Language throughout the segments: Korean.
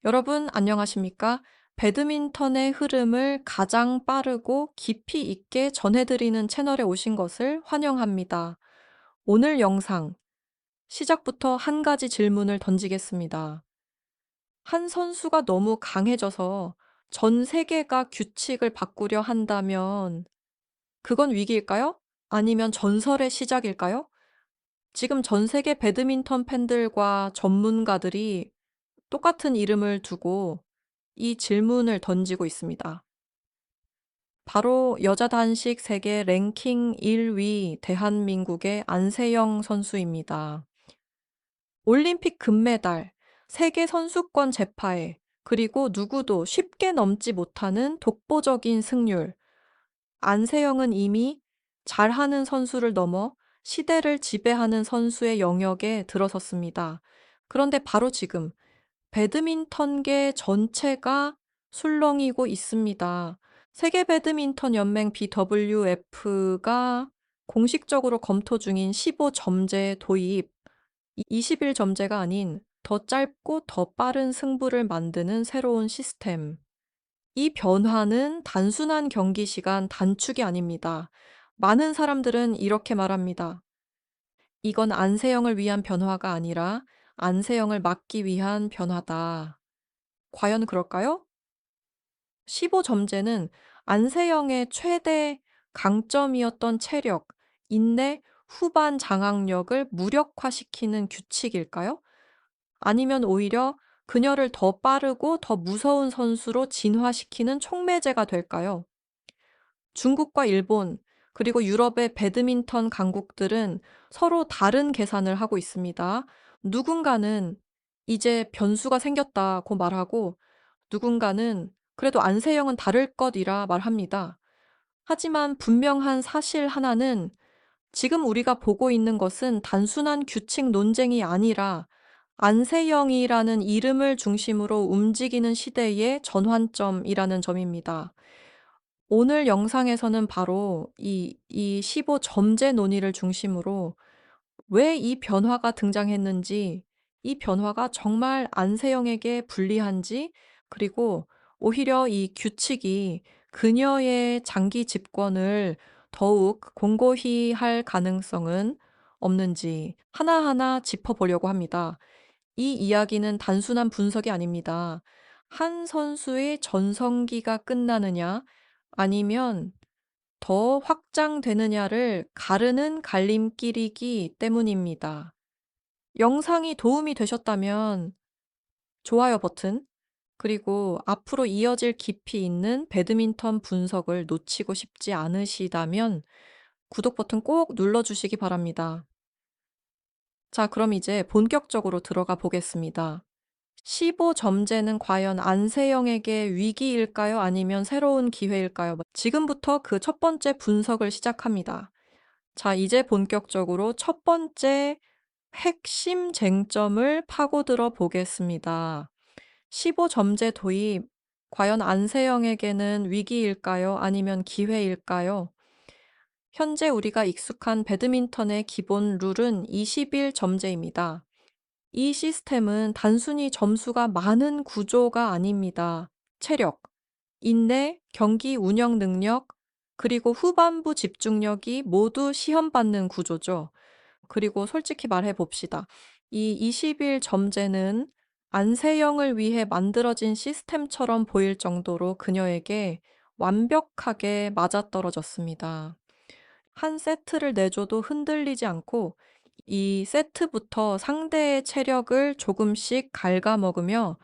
여러분 안녕하십니까? 배드민턴의 흐름을 가장 빠르고 깊이 있게 전해드리는 채널에 오신 것을 환영합니다. 오늘 영상 시작부터 한 가지 질문을 던지겠습니다. 한 선수가 너무 강해져서 전 세계가 규칙을 바꾸려 한다면 그건 위기일까요? 아니면 전설의 시작일까요? 지금 전 세계 배드민턴 팬들과 전문가들이 똑같은 이름을 두고 이 질문을 던지고 있습니다. 바로 여자 단식 세계 랭킹 1위 대한민국의 안세영 선수입니다. 올림픽 금메달, 세계 선수권 제파에 그리고 누구도 쉽게 넘지 못하는 독보적인 승률. 안세영은 이미 잘하는 선수를 넘어 시대를 지배하는 선수의 영역에 들어섰습니다. 그런데 바로 지금 배드민턴계 전체가 술렁이고 있습니다. 세계 배드민턴 연맹 BWF가 공식적으로 검토 중인 15점제 도입, 21점제가 아닌 더 짧고 더 빠른 승부를 만드는 새로운 시스템. 이 변화는 단순한 경기 시간 단축이 아닙니다. 많은 사람들은 이렇게 말합니다. 이건 안세영을 위한 변화가 아니라 안세영을 막기 위한 변화다. 과연 그럴까요? 15점제는 안세영의 최대 강점이었던 체력, 인내, 후반 장악력을 무력화시키는 규칙일까요? 아니면 오히려 그녀를 더 빠르고 더 무서운 선수로 진화시키는 촉매제가 될까요? 중국과 일본, 그리고 유럽의 배드민턴 강국들은 서로 다른 계산을 하고 있습니다. 누군가는 이제 변수가 생겼다고 말하고 누군가는 그래도 안세영은 다를 것이라 말합니다. 하지만 분명한 사실 하나는 지금 우리가 보고 있는 것은 단순한 규칙 논쟁이 아니라 안세영이라는 이름을 중심으로 움직이는 시대의 전환점이라는 점입니다. 오늘 영상에서는 바로 이 15점제 논의를 중심으로 왜 이 변화가 등장했는지, 이 변화가 정말 안세영에게 불리한지, 그리고 오히려 이 규칙이 그녀의 장기 집권을 더욱 공고히 할 가능성은 없는지 하나하나 짚어보려고 합니다. 이 이야기는 단순한 분석이 아닙니다. 한 선수의 전성기가 끝나느냐, 아니면 더 확장되느냐를 가르는 갈림길이기 때문입니다. 영상이 도움이 되셨다면 좋아요 버튼, 그리고 앞으로 이어질 깊이 있는 배드민턴 분석을 놓치고 싶지 않으시다면 구독 버튼 꼭 눌러주시기 바랍니다. 자, 그럼 이제 본격적으로 들어가 보겠습니다. 15점제는 과연 안세영에게 위기일까요? 아니면 새로운 기회일까요? 지금부터 그 첫 번째 분석을 시작합니다. 자, 이제 본격적으로 첫 번째 핵심 쟁점을 파고들어 보겠습니다. 15점제 도입, 과연 안세영에게는 위기일까요? 아니면 기회일까요? 현재 우리가 익숙한 배드민턴의 기본 룰은 21점제입니다. 이 시스템은 단순히 점수가 많은 구조가 아닙니다. 체력, 인내, 경기 운영 능력, 그리고 후반부 집중력이 모두 시험받는 구조죠. 그리고 솔직히 말해 봅시다. 이 21점제는 안세영을 위해 만들어진 시스템처럼 보일 정도로 그녀에게 완벽하게 맞아떨어졌습니다. 한 세트를 내줘도 흔들리지 않고 이 세트부터 상대의 체력을 조금씩 갉아먹으며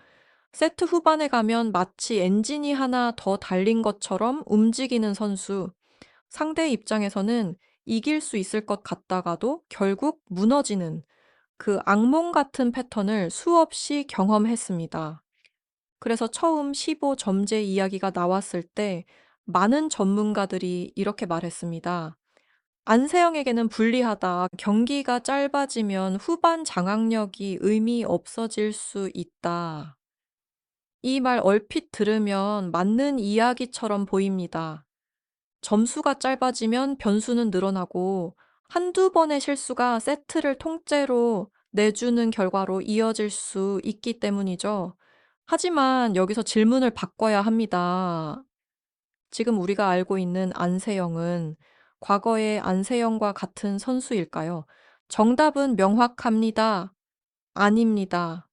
세트 후반에 가면 마치 엔진이 하나 더 달린 것처럼 움직이는 선수. 상대 입장에서는 이길 수 있을 것 같다가도 결국 무너지는 그 악몽 같은 패턴을 수없이 경험했습니다. 그래서 처음 15점제 이야기가 나왔을 때 많은 전문가들이 이렇게 말했습니다. 안세영에게는 불리하다. 경기가 짧아지면 후반 장악력이 의미 없어질 수 있다. 이 말 얼핏 들으면 맞는 이야기처럼 보입니다. 점수가 짧아지면 변수는 늘어나고 한두 번의 실수가 세트를 통째로 내주는 결과로 이어질 수 있기 때문이죠. 하지만 여기서 질문을 바꿔야 합니다. 지금 우리가 알고 있는 안세영은 과거의 안세영과 같은 선수일까요? 정답은 명확합니다. 아닙니다.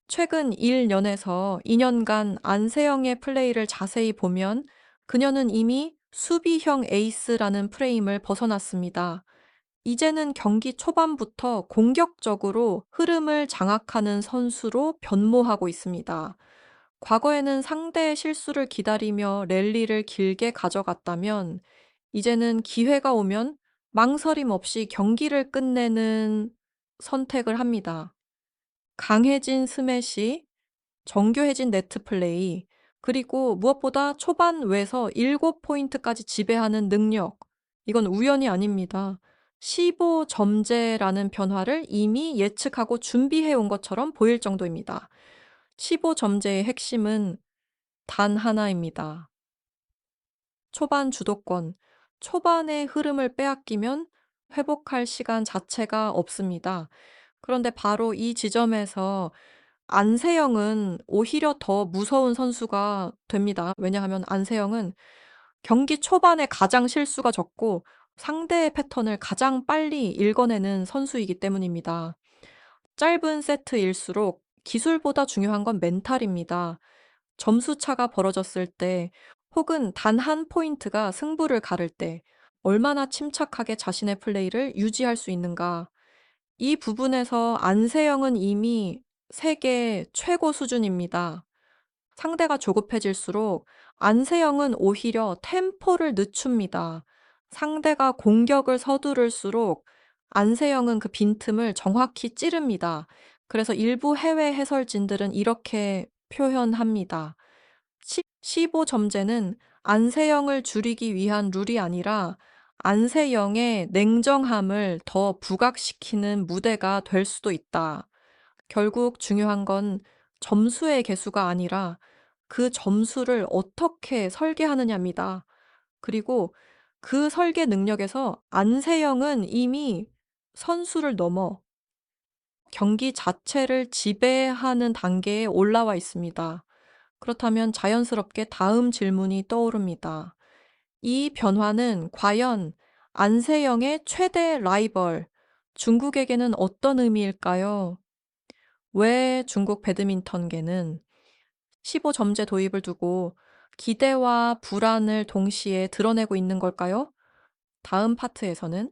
최근 1년에서 2년간 안세영의 플레이를 자세히 보면 그녀는 이미 수비형 에이스라는 프레임을 벗어났습니다. 이제는 경기 초반부터 공격적으로 흐름을 장악하는 선수로 변모하고 있습니다. 과거에는 상대의 실수를 기다리며 랠리를 길게 가져갔다면 이제는 기회가 오면 망설임 없이 경기를 끝내는 선택을 합니다. 강해진 스매시, 정교해진 네트 플레이, 그리고 무엇보다 초반 외에서 7포인트까지 지배하는 능력. 이건 우연이 아닙니다. 15점제라는 변화를 이미 예측하고 준비해 온 것처럼 보일 정도입니다. 15점제의 핵심은 단 하나입니다. 초반 주도권. 초반의 흐름을 빼앗기면 회복할 시간 자체가 없습니다. 그런데 바로 이 지점에서 안세영은 오히려 더 무서운 선수가 됩니다. 왜냐하면 안세영은 경기 초반에 가장 실수가 적고 상대의 패턴을 가장 빨리 읽어내는 선수이기 때문입니다. 짧은 세트일수록 기술보다 중요한 건 멘탈입니다. 점수 차가 벌어졌을 때 혹은 단 한 포인트가 승부를 가를 때 얼마나 침착하게 자신의 플레이를 유지할 수 있는가. 이 부분에서 안세영은 이미 세계 최고 수준입니다. 상대가 조급해질수록 안세영은 오히려 템포를 늦춥니다. 상대가 공격을 서두를수록 안세영은 그 빈틈을 정확히 찌릅니다. 그래서 일부 해외 해설진들은 이렇게 표현합니다. 15점제는 안세영을 줄이기 위한 룰이 아니라 안세영의 냉정함을 더 부각시키는 무대가 될 수도 있다. 결국 중요한 건 점수의 개수가 아니라 그 점수를 어떻게 설계하느냐입니다. 그리고 그 설계 능력에서 안세영은 이미 선수를 넘어 경기 자체를 지배하는 단계에 올라와 있습니다. 그렇다면 자연스럽게 다음 질문이 떠오릅니다. 이 변화는 과연 안세영의 최대 라이벌, 중국에게는 어떤 의미일까요? 왜 중국 배드민턴계는 15점제 도입을 두고 기대와 불안을 동시에 드러내고 있는 걸까요? 다음 파트에서는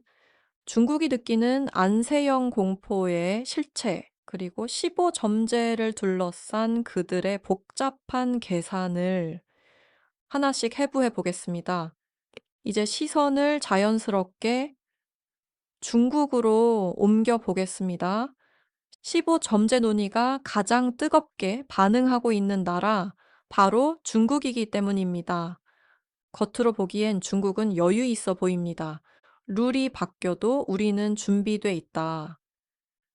중국이 느끼는 안세영 공포의 실체, 그리고 15점제를 둘러싼 그들의 복잡한 계산을 하나씩 해부해 보겠습니다. 이제 시선을 자연스럽게 중국으로 옮겨 보겠습니다. 15점제 논의가 가장 뜨겁게 반응하고 있는 나라, 바로 중국이기 때문입니다. 겉으로 보기엔 중국은 여유 있어 보입니다. 룰이 바뀌어도 우리는 준비돼 있다.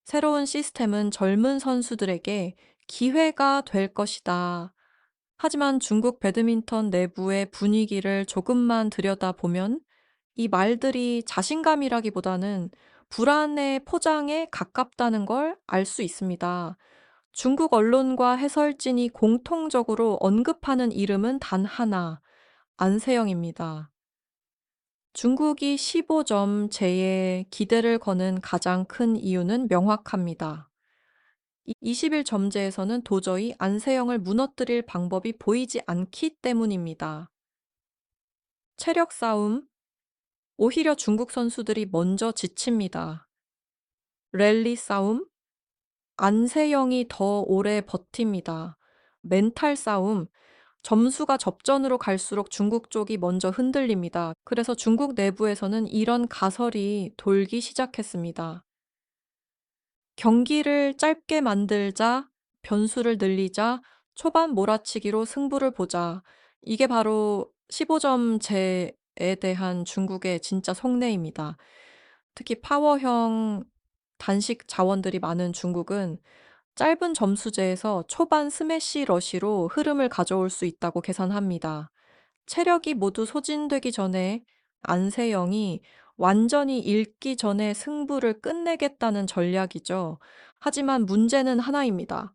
새로운 시스템은 젊은 선수들에게 기회가 될 것이다. 하지만 중국 배드민턴 내부의 분위기를 조금만 들여다보면 이 말들이 자신감이라기보다는 불안의 포장에 가깝다는 걸 알 수 있습니다. 중국 언론과 해설진이 공통적으로 언급하는 이름은 단 하나, 안세영입니다. 중국이 15점 제에 기대를 거는 가장 큰 이유는 명확합니다. 21점제에서는 도저히 안세영을 무너뜨릴 방법이 보이지 않기 때문입니다. 체력 싸움, 오히려 중국 선수들이 먼저 지칩니다. 랠리 싸움, 안세영이 더 오래 버팁니다. 멘탈 싸움, 점수가 접전으로 갈수록 중국 쪽이 먼저 흔들립니다. 그래서 중국 내부에서는 이런 가설이 돌기 시작했습니다. 경기를 짧게 만들자, 변수를 늘리자, 초반 몰아치기로 승부를 보자. 이게 바로 15점제에 대한 중국의 진짜 속내입니다. 특히 파워형 단식 자원들이 많은 중국은 짧은 점수제에서 초반 스매시 러시로 흐름을 가져올 수 있다고 계산합니다. 체력이 모두 소진되기 전에 안세영이 완전히 잃기 전에 승부를 끝내겠다는 전략이죠. 하지만 문제는 하나입니다.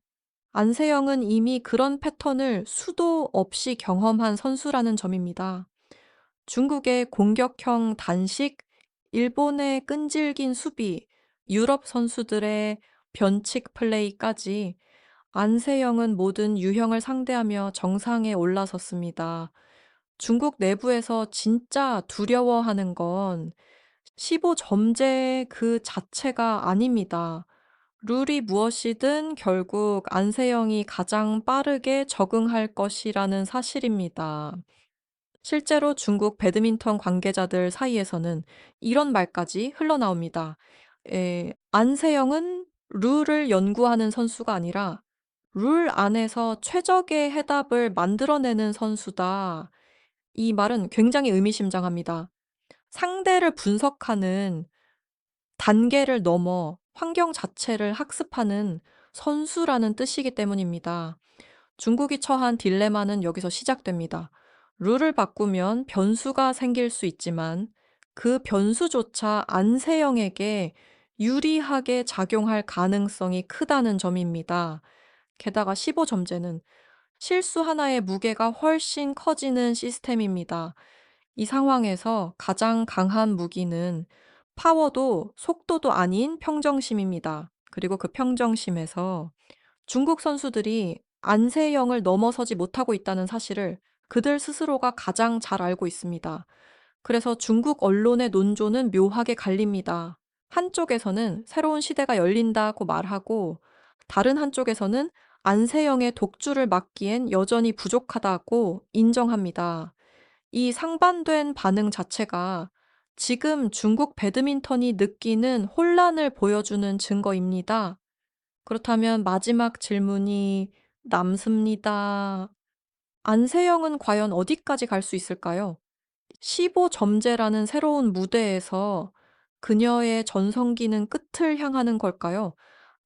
안세영은 이미 그런 패턴을 수도 없이 경험한 선수라는 점입니다. 중국의 공격형 단식, 일본의 끈질긴 수비, 유럽 선수들의 변칙 플레이까지 안세영은 모든 유형을 상대하며 정상에 올라섰습니다. 중국 내부에서 진짜 두려워하는 건 15점제 그 자체가 아닙니다. 룰이 무엇이든 결국 안세영이 가장 빠르게 적응할 것이라는 사실입니다. 실제로 중국 배드민턴 관계자들 사이에서는 이런 말까지 흘러나옵니다. 안세영은 룰을 연구하는 선수가 아니라 룰 안에서 최적의 해답을 만들어내는 선수다. 이 말은 굉장히 의미심장합니다. 상대를 분석하는 단계를 넘어 환경 자체를 학습하는 선수라는 뜻이기 때문입니다. 중국이 처한 딜레마는 여기서 시작됩니다. 룰을 바꾸면 변수가 생길 수 있지만 그 변수조차 안세영에게 유리하게 작용할 가능성이 크다는 점입니다. 게다가 15점제는 실수 하나의 무게가 훨씬 커지는 시스템입니다. 이 상황에서 가장 강한 무기는 파워도 속도도 아닌 평정심입니다. 그리고 그 평정심에서 중국 선수들이 안세영을 넘어서지 못하고 있다는 사실을 그들 스스로가 가장 잘 알고 있습니다. 그래서 중국 언론의 논조는 묘하게 갈립니다. 한쪽에서는 새로운 시대가 열린다고 말하고 다른 한쪽에서는 안세영의 독주를 막기엔 여전히 부족하다고 인정합니다. 이 상반된 반응 자체가 지금 중국 배드민턴이 느끼는 혼란을 보여주는 증거입니다. 그렇다면 마지막 질문이 남습니다. 안세영은 과연 어디까지 갈 수 있을까요? 15점제라는 새로운 무대에서 그녀의 전성기는 끝을 향하는 걸까요?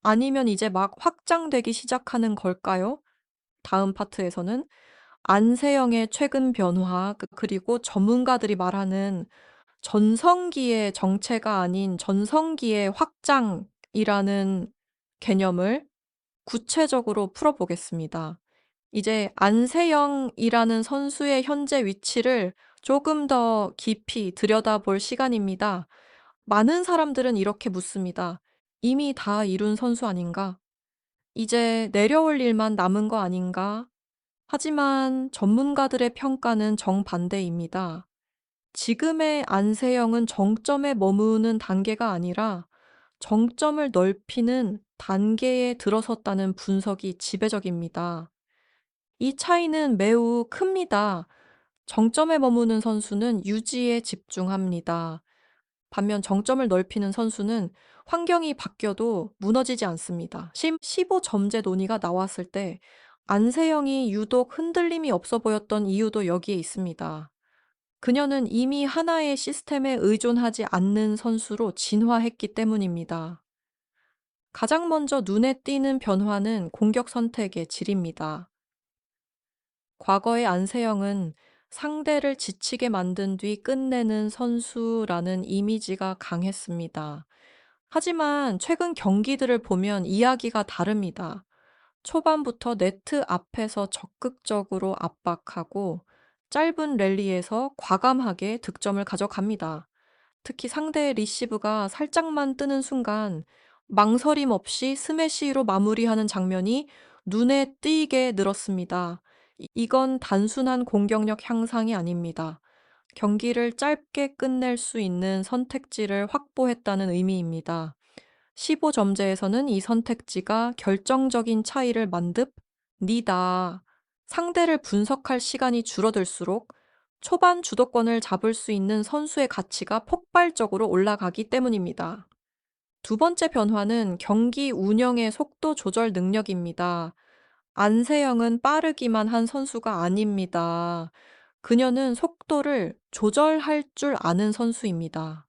아니면 이제 막 확장되기 시작하는 걸까요? 다음 파트에서는 안세영의 최근 변화, 그리고 전문가들이 말하는 전성기의 정체가 아닌 전성기의 확장이라는 개념을 구체적으로 풀어보겠습니다. 이제 안세영이라는 선수의 현재 위치를 조금 더 깊이 들여다볼 시간입니다. 많은 사람들은 이렇게 묻습니다. 이미 다 이룬 선수 아닌가? 이제 내려올 일만 남은 거 아닌가? 하지만 전문가들의 평가는 정반대입니다. 지금의 안세영은 정점에 머무는 단계가 아니라 정점을 넓히는 단계에 들어섰다는 분석이 지배적입니다. 이 차이는 매우 큽니다. 정점에 머무는 선수는 유지에 집중합니다. 반면 정점을 넓히는 선수는 환경이 바뀌어도 무너지지 않습니다. 15점제 논의가 나왔을 때 안세영이 유독 흔들림이 없어 보였던 이유도 여기에 있습니다. 그녀는 이미 하나의 시스템에 의존하지 않는 선수로 진화했기 때문입니다. 가장 먼저 눈에 띄는 변화는 공격 선택의 질입니다. 과거의 안세영은 상대를 지치게 만든 뒤 끝내는 선수라는 이미지가 강했습니다. 하지만 최근 경기들을 보면 이야기가 다릅니다. 초반부터 네트 앞에서 적극적으로 압박하고 짧은 랠리에서 과감하게 득점을 가져갑니다. 특히 상대의 리시브가 살짝만 뜨는 순간 망설임 없이 스매시로 마무리하는 장면이 눈에 띄게 늘었습니다. 이건 단순한 공격력 향상이 아닙니다. 경기를 짧게 끝낼 수 있는 선택지를 확보했다는 의미입니다. 15점제에서는 이 선택지가 결정적인 차이를 만듭니다. 상대를 분석할 시간이 줄어들수록 초반 주도권을 잡을 수 있는 선수의 가치가 폭발적으로 올라가기 때문입니다. 두 번째 변화는 경기 운영의 속도 조절 능력입니다. 안세영은 빠르기만 한 선수가 아닙니다. 그녀는 속도를 조절할 줄 아는 선수입니다.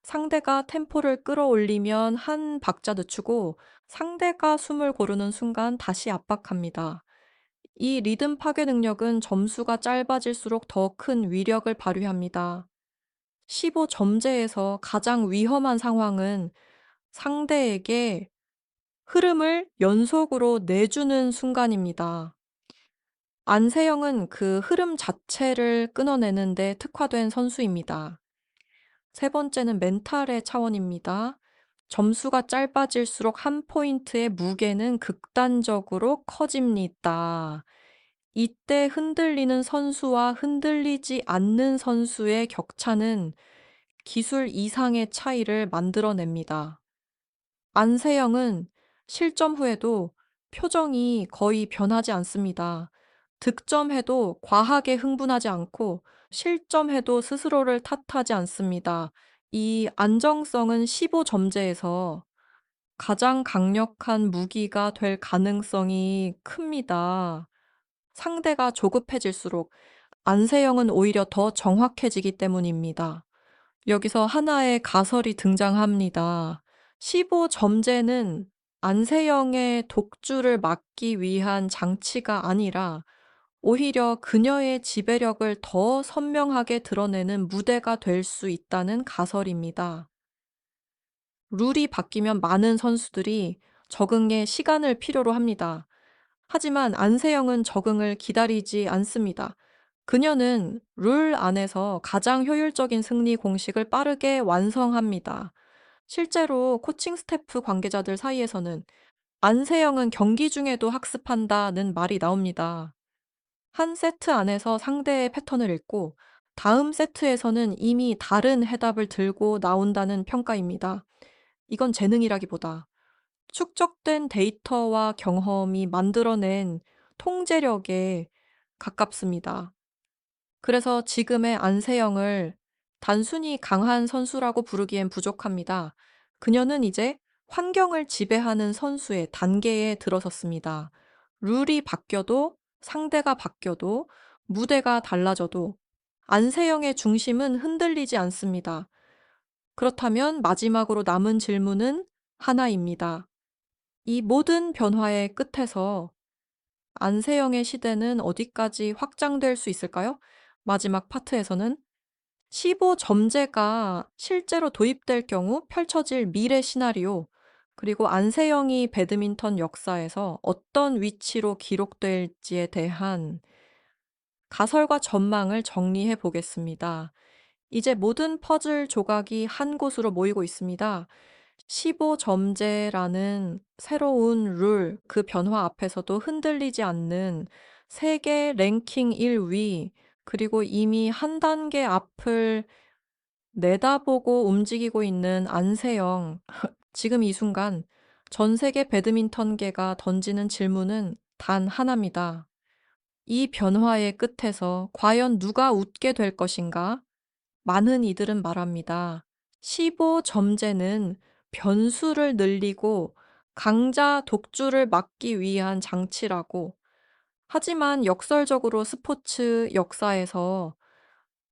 상대가 템포를 끌어올리면 한 박자 늦추고 상대가 숨을 고르는 순간 다시 압박합니다. 이 리듬 파괴 능력은 점수가 짧아질수록 더 큰 위력을 발휘합니다. 15점제에서 가장 위험한 상황은 상대에게 흐름을 연속으로 내주는 순간입니다. 안세영은 그 흐름 자체를 끊어내는 데 특화된 선수입니다. 세 번째는 멘탈의 차원입니다. 점수가 짧아질수록 한 포인트의 무게는 극단적으로 커집니다. 이때 흔들리는 선수와 흔들리지 않는 선수의 격차는 기술 이상의 차이를 만들어냅니다. 안세영은 실점 후에도 표정이 거의 변하지 않습니다. 득점해도 과하게 흥분하지 않고 실점해도 스스로를 탓하지 않습니다. 이 안정성은 15점제에서 가장 강력한 무기가 될 가능성이 큽니다. 상대가 조급해질수록 안세영은 오히려 더 정확해지기 때문입니다. 여기서 하나의 가설이 등장합니다. 15점제는 안세영의 독주를 막기 위한 장치가 아니라 오히려 그녀의 지배력을 더 선명하게 드러내는 무대가 될 수 있다는 가설입니다. 룰이 바뀌면 많은 선수들이 적응에 시간을 필요로 합니다. 하지만 안세영은 적응을 기다리지 않습니다. 그녀는 룰 안에서 가장 효율적인 승리 공식을 빠르게 완성합니다. 실제로 코칭 스태프 관계자들 사이에서는 안세영은 경기 중에도 학습한다는 말이 나옵니다. 한 세트 안에서 상대의 패턴을 읽고 다음 세트에서는 이미 다른 해답을 들고 나온다는 평가입니다. 이건 재능이라기보다 축적된 데이터와 경험이 만들어낸 통제력에 가깝습니다. 그래서 지금의 안세영을 단순히 강한 선수라고 부르기엔 부족합니다. 그녀는 이제 환경을 지배하는 선수의 단계에 들어섰습니다. 룰이 바뀌어도 상대가 바뀌어도 무대가 달라져도 안세영의 중심은 흔들리지 않습니다. 그렇다면 마지막으로 남은 질문은 하나입니다. 이 모든 변화의 끝에서 안세영의 시대는 어디까지 확장될 수 있을까요? 마지막 파트에서는 15점제가 실제로 도입될 경우 펼쳐질 미래 시나리오, 그리고 안세영이 배드민턴 역사에서 어떤 위치로 기록될지에 대한 가설과 전망을 정리해 보겠습니다. 이제 모든 퍼즐 조각이 한 곳으로 모이고 있습니다. 15점제라는 새로운 룰, 그 변화 앞에서도 흔들리지 않는 세계 랭킹 1위, 그리고 이미 한 단계 앞을 내다보고 움직이고 있는 안세영. 지금 이 순간 전 세계 배드민턴계가 던지는 질문은 단 하나입니다. 이 변화의 끝에서 과연 누가 웃게 될 것인가? 많은 이들은 말합니다. 15점제는 변수를 늘리고 강자 독주를 막기 위한 장치라고. 하지만 역설적으로 스포츠 역사에서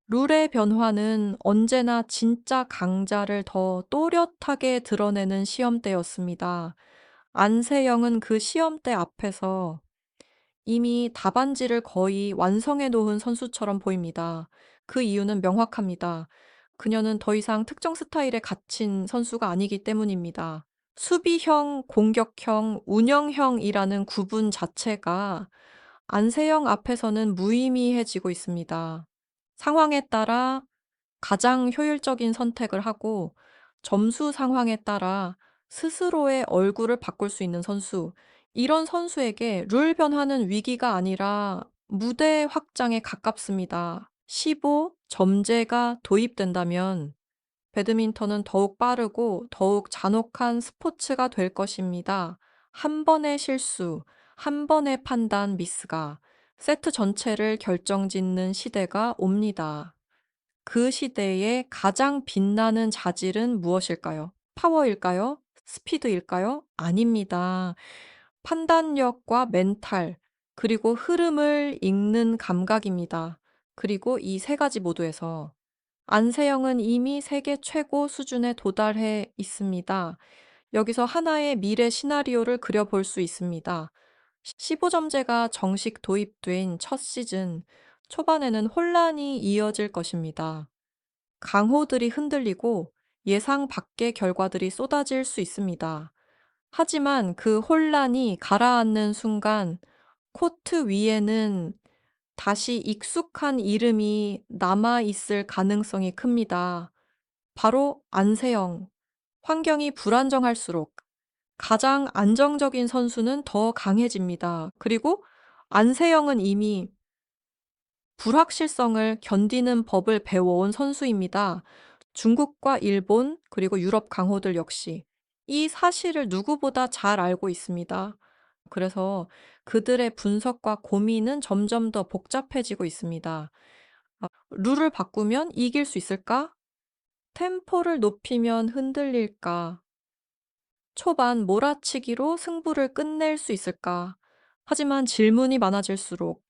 룰의 변화는 언제나 진짜 강자를 더 또렷하게 드러내는 시험대였습니다. 안세영은 그 시험대 앞에서 이미 답안지를 거의 완성해 놓은 선수처럼 보입니다. 그 이유는 명확합니다. 그녀는 더 이상 특정 스타일에 갇힌 선수가 아니기 때문입니다. 수비형, 공격형, 운영형이라는 구분 자체가 안세영 앞에서는 무의미해지고 있습니다. 상황에 따라 가장 효율적인 선택을 하고 점수 상황에 따라 스스로의 얼굴을 바꿀 수 있는 선수, 이런 선수에게 룰 변화는 위기가 아니라 무대 확장에 가깝습니다. 15점제가 도입된다면 배드민턴은 더욱 빠르고 더욱 잔혹한 스포츠가 될 것입니다. 한 번의 실수, 한 번의 판단 미스가 세트 전체를 결정짓는 시대가 옵니다. 그 시대의 가장 빛나는 자질은 무엇일까요? 파워일까요? 스피드일까요? 아닙니다. 판단력과 멘탈, 그리고 흐름을 읽는 감각입니다. 그리고 이 세 가지 모두에서 안세영은 이미 세계 최고 수준에 도달해 있습니다. 여기서 하나의 미래 시나리오를 그려볼 수 있습니다. 15점제가 정식 도입된 첫 시즌, 초반에는 혼란이 이어질 것입니다. 강호들이 흔들리고 예상 밖의 결과들이 쏟아질 수 있습니다. 하지만 그 혼란이 가라앉는 순간 코트 위에는 다시 익숙한 이름이 남아 있을 가능성이 큽니다. 바로 안세영. 환경이 불안정할수록 가장 안정적인 선수는 더 강해집니다. 그리고 안세영은 이미 불확실성을 견디는 법을 배워온 선수입니다. 중국과 일본 그리고 유럽 강호들 역시 이 사실을 누구보다 잘 알고 있습니다. 그래서 그들의 분석과 고민은 점점 더 복잡해지고 있습니다. 룰을 바꾸면 이길 수 있을까? 템포를 높이면 흔들릴까? 초반 몰아치기로 승부를 끝낼 수 있을까? 하지만 질문이 많아질수록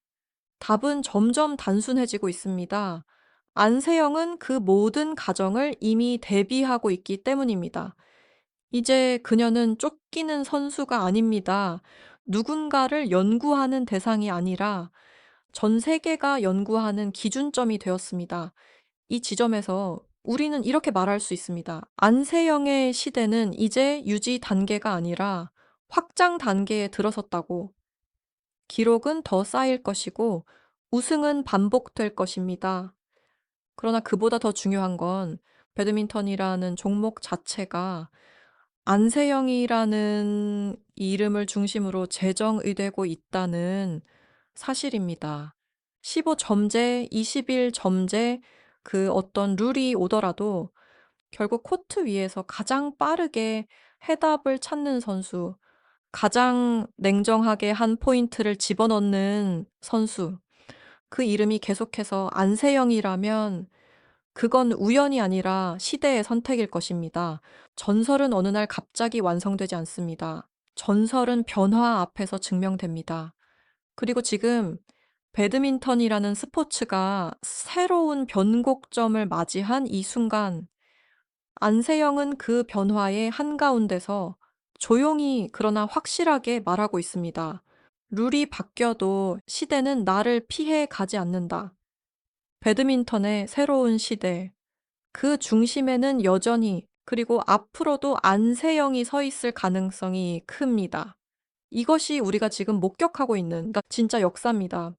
답은 점점 단순해지고 있습니다. 안세영은 그 모든 가정을 이미 대비하고 있기 때문입니다. 이제 그녀는 쫓기는 선수가 아닙니다. 누군가를 연구하는 대상이 아니라 전 세계가 연구하는 기준점이 되었습니다. 이 지점에서 우리는 이렇게 말할 수 있습니다. 안세영의 시대는 이제 유지 단계가 아니라 확장 단계에 들어섰다고. 기록은 더 쌓일 것이고 우승은 반복될 것입니다. 그러나 그보다 더 중요한 건 배드민턴이라는 종목 자체가 안세영이라는 이름을 중심으로 재정의되고 있다는 사실입니다. 15점제, 21점제 그 어떤 룰이 오더라도 결국 코트 위에서 가장 빠르게 해답을 찾는 선수, 가장 냉정하게 한 포인트를 집어넣는 선수, 그 이름이 계속해서 안세영이라면 그건 우연이 아니라 시대의 선택일 것입니다. 전설은 어느 날 갑자기 완성되지 않습니다. 전설은 변화 앞에서 증명됩니다. 그리고 지금 배드민턴이라는 스포츠가 새로운 변곡점을 맞이한 이 순간, 안세영은 그 변화의 한가운데서 조용히 그러나 확실하게 말하고 있습니다. 룰이 바뀌어도 시대는 나를 피해 가지 않는다. 배드민턴의 새로운 시대, 그 중심에는 여전히 그리고 앞으로도 안세영이 서 있을 가능성이 큽니다. 이것이 우리가 지금 목격하고 있는, 그러니까 진짜 역사입니다.